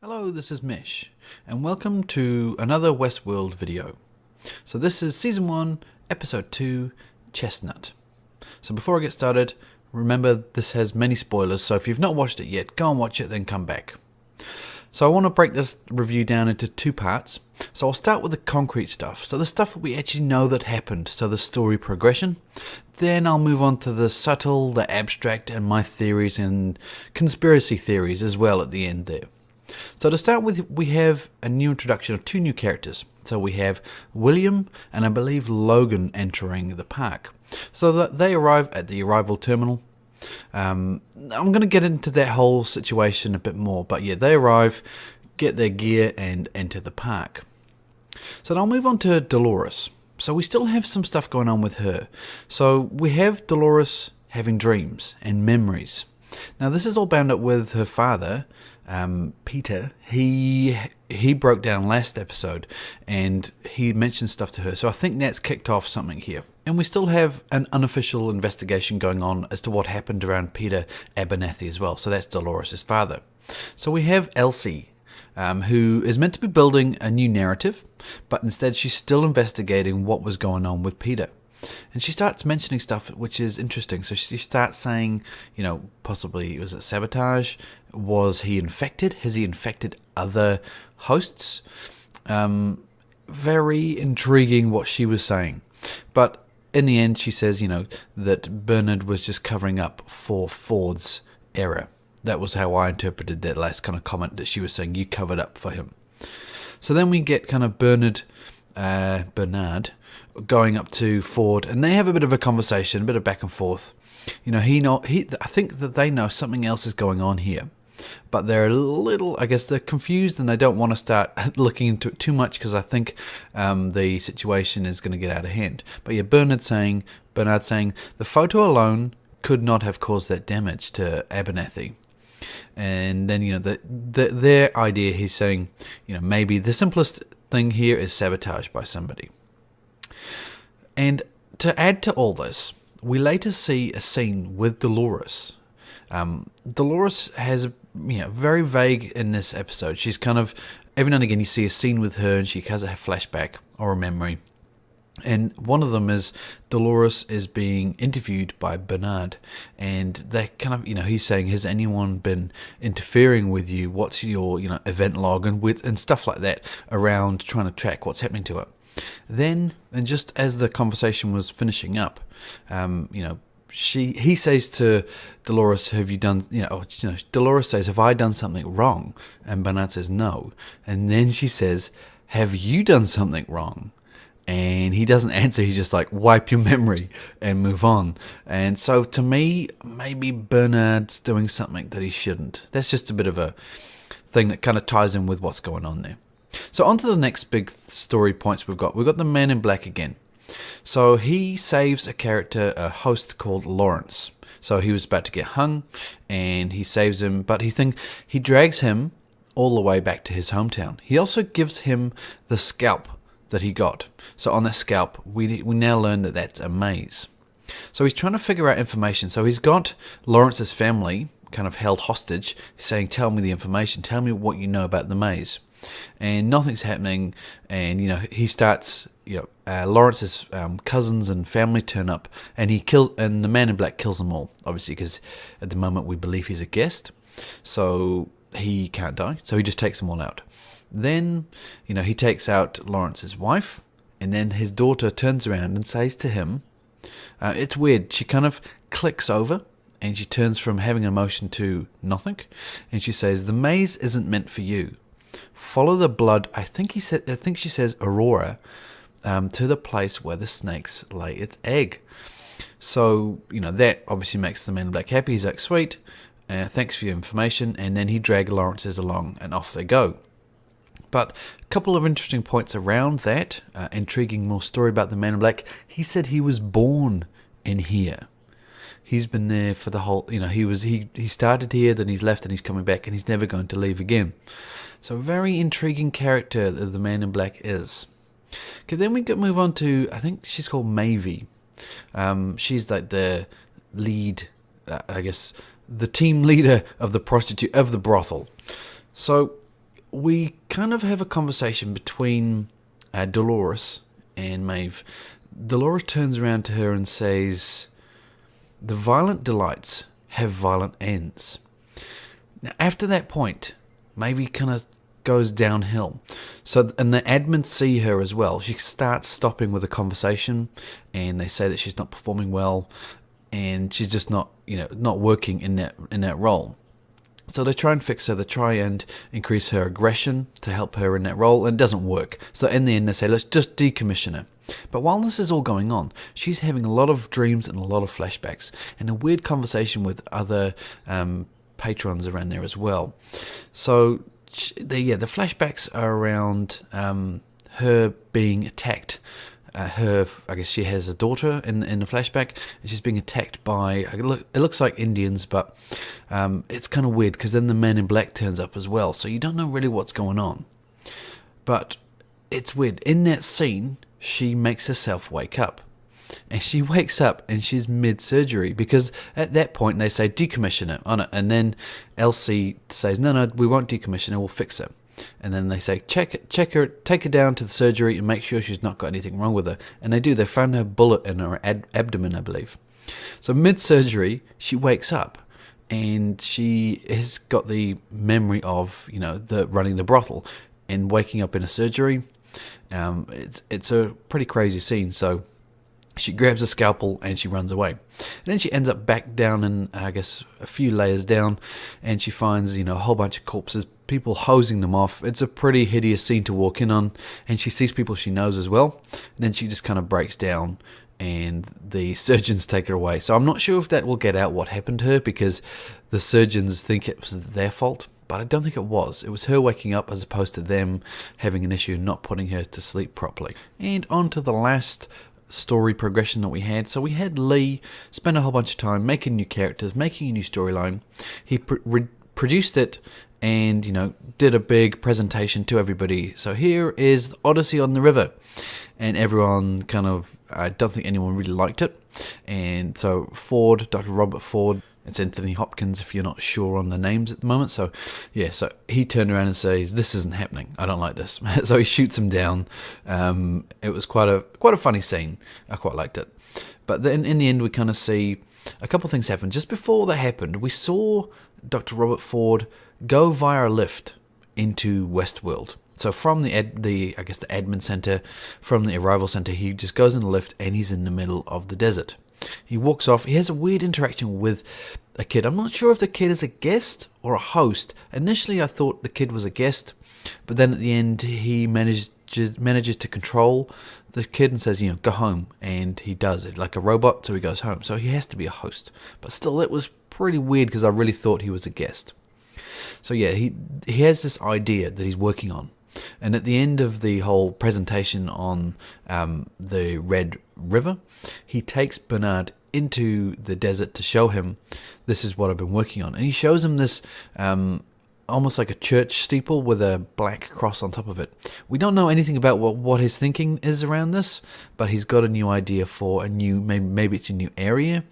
Hello, this is Mish, and welcome to another WestWorld video. So this is Season 1, Episode 2, Chestnut. So before I get started, remember this has many spoilers, so if you've not watched it yet, go and watch it, then come back. So I want to break this review down into two parts. So I'll start with the concrete stuff, so the stuff that we actually know that happened, so the story progression. Then I'll move on to the subtle, the abstract, and my theories and conspiracy theories as well at the end there. So to start with, we have a new introduction of two new characters. So we have William and I believe Logan entering the park. So that they arrive at the arrival terminal. I'm going to get into that whole situation a bit more, but yeah, they arrive, get their gear and enter the park. So now I'll move on to Dolores. So we still have some stuff going on with her. So we have Dolores having dreams and memories. Now this is all bound up with her father, Peter. He broke down last episode and he mentioned stuff to her, so I think that's kicked off something here. And we still have an unofficial investigation going on as to what happened around Peter Abernathy as well, so that's Dolores' father. So we have Elsie, who is meant to be building a new narrative, but instead she's still investigating what was going on with Peter. And she starts mentioning stuff which is interesting. So she starts saying, possibly, was it sabotage? Was he infected? Has he infected other hosts? Very intriguing what she was saying. But in the end, she says, that Bernard was just covering up for Ford's error. That was how I interpreted that last kind of comment that she was saying, you covered up for him. So then we get kind of Bernard going up to Ford, and they have a bit of a conversation, a bit of back and forth. I think that they know something else is going on here, but they're a little, I guess they're confused, and they don't want to start looking into it too much because I think the situation is going to get out of hand. But yeah, Bernard saying the photo alone could not have caused that damage to Abernathy. And then their idea, he's saying, maybe the simplest thing here is sabotage by somebody. And to add to all this, we later see a scene with Dolores. Dolores has, very vague in this episode. She's kind of, every now and again you see a scene with her and she has a flashback or a memory. And one of them is Dolores is being interviewed by Bernard, and they kind of, he's saying, has anyone been interfering with you? What's your, event log and stuff like that around trying to track what's happening to her. Then, and just as the conversation was finishing up, he says to Dolores, have you done, Dolores says, have I done something wrong? And Bernard says, no. And then she says, have you done something wrong? And he doesn't answer, he's just like, wipe your memory and move on. And so to me, maybe Bernard's doing something that he shouldn't. That's just a bit of a thing that kind of ties in with what's going on there. So on to the next big story points we've got. We've got the Man in Black again. So he saves a host called Lawrence. So he was about to get hung, and he saves him, but he drags him all the way back to his hometown. He also gives him the scalp that he got. So on that scalp, we now learn that that's a maze. So he's trying to figure out information. So he's got Lawrence's family kind of held hostage, saying, tell me the information, tell me what you know about the maze. And nothing's happening, and he starts, Lawrence's cousins and family turn up, and and the Man in Black kills them all, obviously, because at the moment we believe he's a guest, so he can't die, so he just takes them all out. Then, he takes out Lawrence's wife, and then his daughter turns around and says to him, it's weird, she kind of clicks over, and she turns from having an emotion to nothing, and she says, the maze isn't meant for you. Follow the blood, I think she says Aurora, to the place where the snakes lay its egg. So, that obviously makes the Man in Black happy. He's like, sweet, thanks for your information, and then he drags Lawrence's along, and off they go. But a couple of interesting points around that, intriguing more story about the Man in Black. He said he was born in here. He's been there for the whole, he started here, then he's left and he's coming back, and he's never going to leave again. So a very intriguing character that the Man in Black is. Okay, then we could move on to, I think she's called Mavie. She's like the lead, the team leader of the brothel. So we kind of have a conversation between Dolores and Maeve. Dolores turns around to her and says, "The violent delights have violent ends." Now, after that point, Maeve kind of goes downhill. So, and the admins see her as well. She starts stopping with a conversation, and they say that she's not performing well, and she's just not working in that role. So they try and fix her. They try and increase her aggression to help her in that role, and it doesn't work. So in the end, they say, let's just decommission her. But while this is all going on, she's having a lot of dreams and a lot of flashbacks, and a weird conversation with other patrons around there as well. So the flashbacks are around her being attacked. I guess she has a daughter in the flashback, and she's being attacked by, it looks like Indians, but it's kind of weird because then the man in black turns up as well, so you don't know really what's going on. But it's weird. In that scene, she makes herself wake up. And she wakes up and she's mid-surgery, because at that point they say decommission her on it, and then Elsie says, no, we won't decommission her, we'll fix her. And then they say, check her, take her down to the surgery and make sure she's not got anything wrong with her. And they do. They found her bullet in her abdomen, I believe. So mid-surgery, she wakes up, and she has got the memory of, the running the brothel and waking up in a surgery. It's a pretty crazy scene. So she grabs a scalpel and she runs away. And then she ends up back down in, I guess, a few layers down, and she finds, a whole bunch of corpses, people hosing them off. It's a pretty hideous scene to walk in on, and she sees people she knows as well. And then she just kind of breaks down, and the surgeons take her away. So I'm not sure if that will get out what happened to her, because the surgeons think it was their fault, but I don't think it was. It was her waking up as opposed to them having an issue not putting her to sleep properly. And on to the last story progression that we had. So we had Lee spend a whole bunch of time making new characters, making a new storyline. He produced it and, did a big presentation to everybody. So here is Odyssey on the River. And everyone I don't think anyone really liked it. And so Ford, Dr. Robert Ford, it's Anthony Hopkins if you're not sure on the names at the moment. So yeah, so he turned around and says, this isn't happening. I don't like this. So he shoots him down. It was quite a funny scene. I quite liked it. But then in the end, we kind of see a couple of things happen. Just before that happened, we saw Dr. Robert Ford go via a lift into WestWorld. So from the admin center, from the arrival center, he just goes in the lift and he's in the middle of the desert. He walks off. He has a weird interaction with a kid. I'm not sure if the kid is a guest or a host. Initially, I thought the kid was a guest, but then at the end, he manages to control the kid and says, go home. And he does it like a robot, so he goes home. So he has to be a host. But still, it was pretty weird because I really thought he was a guest. So yeah, he has this idea that he's working on. And at the end of the whole presentation on the Red River, he takes Bernard into the desert to show him, this is what I've been working on. And he shows him this almost like a church steeple with a black cross on top of it. We don't know anything about what his thinking is around this, but he's got a new idea for a new, maybe it's a new area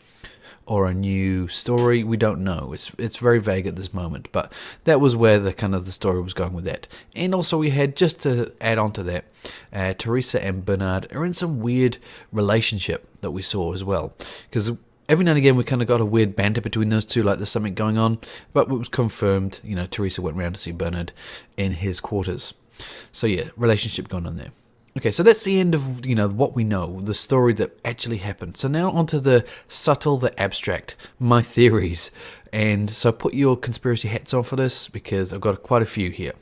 or a new story. We don't know. It's very vague at this moment, but that was where the story was going with that. And also we had, just to add on to that, Teresa and Bernard are in some weird relationship that we saw as well, because every now and again we kind of got a weird banter between those two, like there's something going on, but it was confirmed, Teresa went round to see Bernard in his quarters. So yeah, relationship going on there. Okay, so that's the end of, what we know, the story that actually happened. So now onto the subtle, the abstract, my theories. And so put your conspiracy hats on for this, because I've got quite a few here.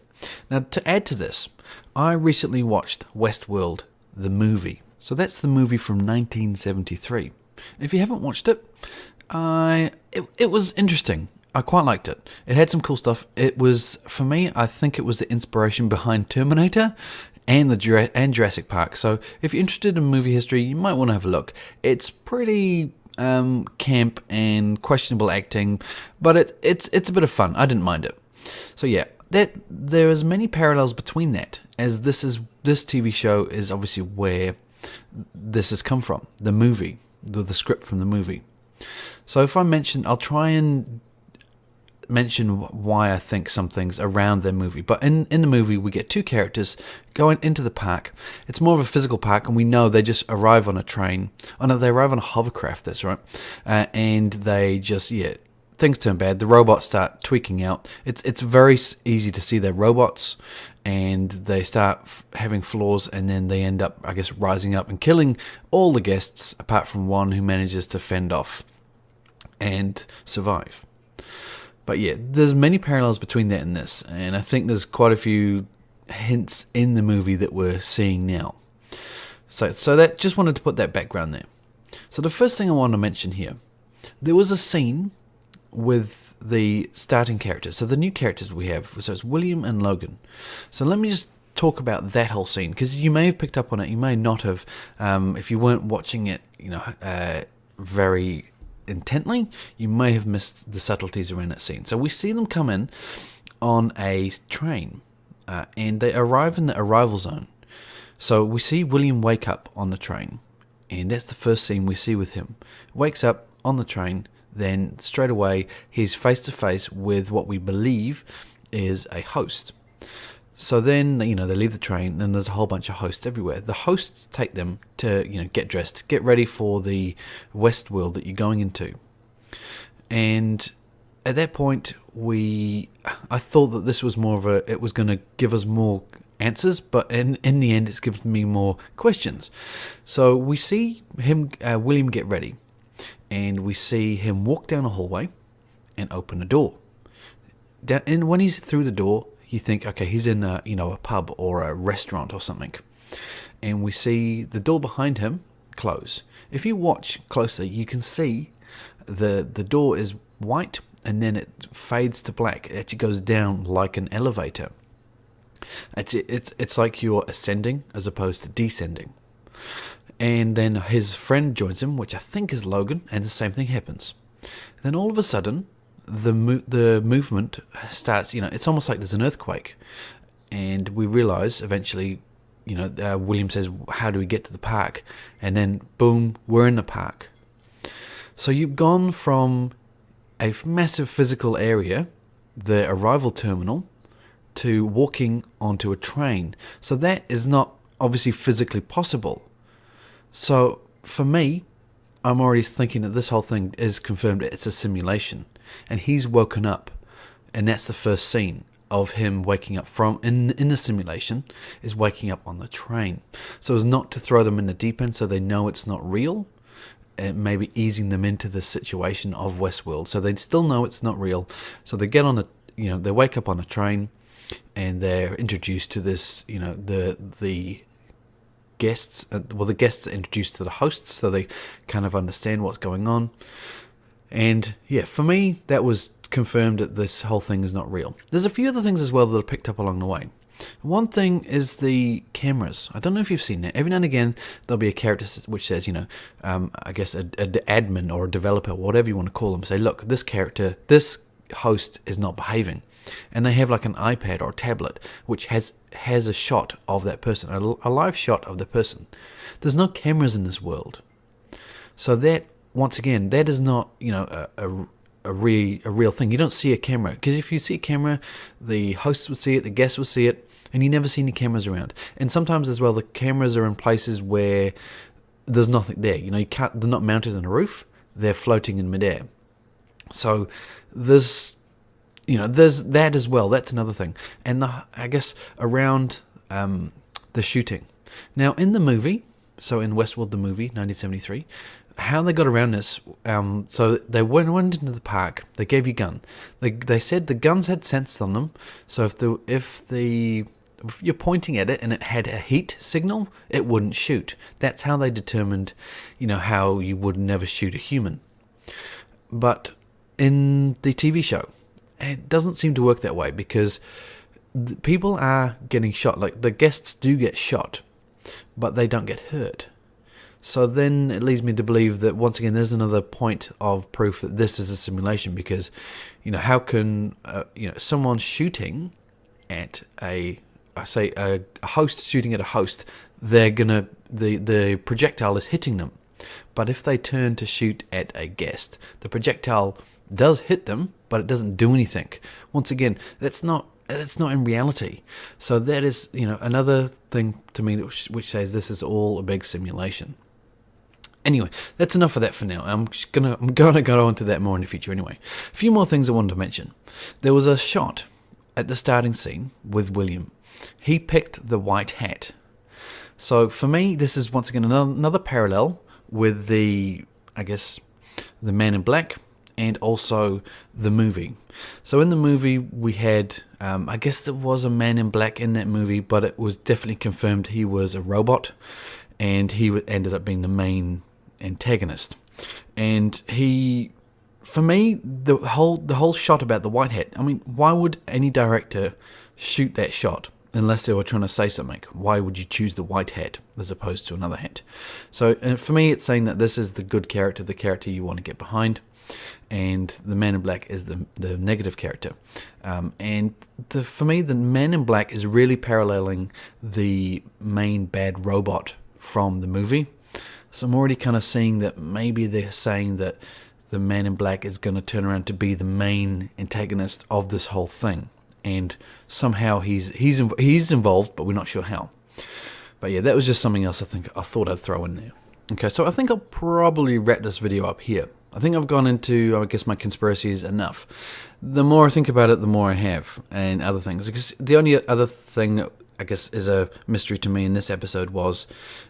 Now, to add to this, I recently watched WestWorld, the movie. So that's the movie from 1973. If you haven't watched it, it was interesting. I quite liked it. It had some cool stuff. It was, for me, I think it was the inspiration behind Terminator and Jurassic Park. So if you're interested in movie history, you might want to have a look. It's pretty camp and questionable acting, but it's a bit of fun. I didn't mind it. So yeah, there is many parallels between that, as this TV show is obviously where this has come from, the movie, the script from the movie. So if I mention, I'll try and mention why I think some things around their movie. But in the movie, we get two characters going into the park. It's more of a physical park, and we know they just arrive on a train. Oh no, they arrive on a hovercraft, that's right. And they just, things turn bad. The robots start tweaking out. It's very easy to see they're robots, and they start having flaws, and then they end up, I guess, rising up and killing all the guests, apart from one who manages to fend off and survive. But yeah, there's many parallels between that and this, and I think there's quite a few hints in the movie that we're seeing now. So that, just wanted to put that background there. So the first thing I want to mention here, there was a scene with the starting characters. So the new characters we have, so it's William and Logan. So let me just talk about that whole scene, because you may have picked up on it, you may not have, if you weren't watching it, very intently, you may have missed the subtleties around that scene. So we see them come in on a train, and they arrive in the arrival zone. So we see William wake up on the train, and that's the first scene we see with him. Wakes up on the train, then straight away he's face to face with what we believe is a host. So then, they leave the train, and there's a whole bunch of hosts everywhere. The hosts take them to, get dressed, get ready for the WestWorld that you're going into. And at that point, I thought that this was more of it was going to give us more answers, but in the end, it's given me more questions. So we see him, William, get ready, and we see him walk down a hallway and open a door. And when he's through the door, you think, okay, he's in a pub or a restaurant or something. And we see the door behind him close. If you watch closely, you can see the door is white, and then it fades to black. It actually goes down like an elevator. It's like you're ascending as opposed to descending. And then his friend joins him, which I think is Logan, and the same thing happens. Then all of a sudden, the movement starts, it's almost like there's an earthquake. And we realize eventually, William says, how do we get to the park? And then, boom, we're in the park. So you've gone from a massive physical area, the arrival terminal, to walking onto a train. So that is not obviously physically possible. So for me, I'm already thinking that this whole thing is confirmed it's a simulation. And he's woken up, and that's the first scene of him waking up from in the simulation, is waking up on the train. So as not to throw them in the deep end, so they know it's not real, and maybe easing them into the situation of WestWorld, so they still know it's not real. So they get on they wake up on a train, and they're introduced to this, the guests. The guests are introduced to the hosts, so they kind of understand what's going on. And yeah, for me, that was confirmed that this whole thing is not real. There's a few other things as well that are picked up along the way. One thing is the cameras. I don't know if you've seen it. Every now and again, there'll be a character which says, I guess an admin or a developer, whatever you want to call them, say, look, this host is not behaving. And they have like an iPad or a tablet which has a shot of that person, a live shot of the person. There's no cameras in this world. So that, once again, that is not, a real thing. You don't see a camera, because if you see a camera, the hosts would see it, the guests would see it, and you never see any cameras around. And sometimes as well, the cameras are in places where there's nothing there. They're not mounted on a roof; they're floating in midair. So there's that as well. That's another thing. And I guess around the shooting. Now in the movie, so in WestWorld the movie, 1973. How they got around this, so they went into the park, they gave you a gun. They said the guns had sensors on them, so if you're pointing at it and it had a heat signal, it wouldn't shoot. That's how they determined, how you would never shoot a human. But in the TV show, it doesn't seem to work that way, because people are getting shot. Like, the guests do get shot, but they don't get hurt. So then it leads me to believe that, once again, there's another point of proof that this is a simulation, because, how can, someone shooting at a host shooting at a host, they're gonna, the projectile is hitting them. But if they turn to shoot at a guest, the projectile does hit them, but it doesn't do anything. Once again, that's not in reality. So that is, another thing to me which says this is all a big simulation. Anyway, that's enough of that for now. I'm gonna go on to that more in the future anyway. A few more things I wanted to mention. There was a shot at the starting scene with William. He picked the white hat. So for me, this is once again another parallel with the Man in Black and also the movie. So in the movie we had, I guess there was a Man in Black in that movie, but it was definitely confirmed he was a robot, and he ended up being the main antagonist. And for me, the whole shot about the white hat, I mean, why would any director shoot that shot unless they were trying to say something? Why would you choose the white hat as opposed to another hat? So for me, it's saying that this is the good character, the character you want to get behind, and the Man in Black is the negative character. For me, the Man in Black is really paralleling the main bad robot from the movie. So I'm already kind of seeing that maybe they're saying that the Man in Black is going to turn around to be the main antagonist of this whole thing, and somehow he's involved, but we're not sure how. But yeah, that was just something else I thought I'd throw in there. Okay, so I think I'll probably wrap this video up here. I think I've gone into, I guess, my conspiracies enough. The more I think about it, the more I have, and other things. Because the only other thing that I guess is a mystery to me in this episode was,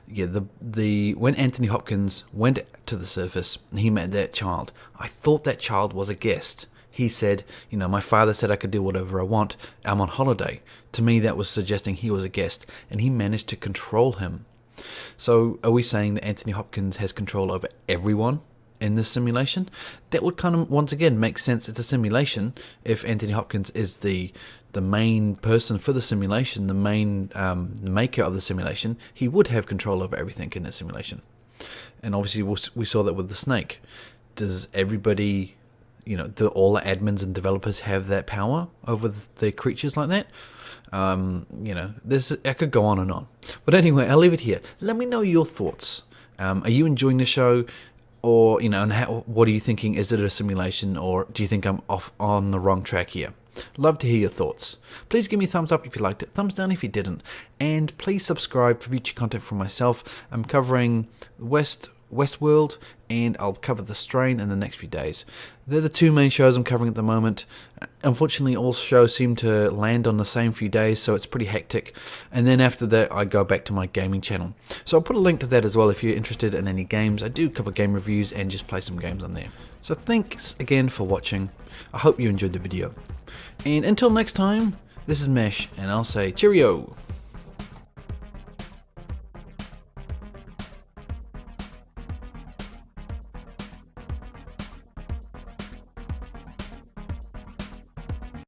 when Anthony Hopkins went to the surface and he met that child, I thought that child was a guest. He said, my father said I could do whatever I want. I'm on holiday. To me, that was suggesting he was a guest, and he managed to control him. So are we saying that Anthony Hopkins has control over everyone in this simulation? That would kind of, once again, make sense. It's a simulation. If Anthony Hopkins is the main person for the simulation, the main maker of the simulation, he would have control over everything in the simulation. And obviously we saw that with the snake. Does everybody, do all the admins and developers have that power over the creatures like that? I could go on and on. But anyway, I'll leave it here. Let me know your thoughts. Are you enjoying the show? Or, and what are you thinking? Is it a simulation, or do you think I'm off on the wrong track here? Love to hear your thoughts. Please give me a thumbs up if you liked it, thumbs down if you didn't, and please subscribe for future content from myself. I'm covering WestWorld, and I'll cover The Strain in the next few days. They're the two main shows I'm covering at the moment. Unfortunately, all shows seem to land on the same few days, so it's pretty hectic. And then after that, I go back to my gaming channel. So I'll put a link to that as well if you're interested in any games. I do cover game reviews and just play some games on there. So thanks again for watching. I hope you enjoyed the video. And until next time, this is Mesh, and I'll say cheerio!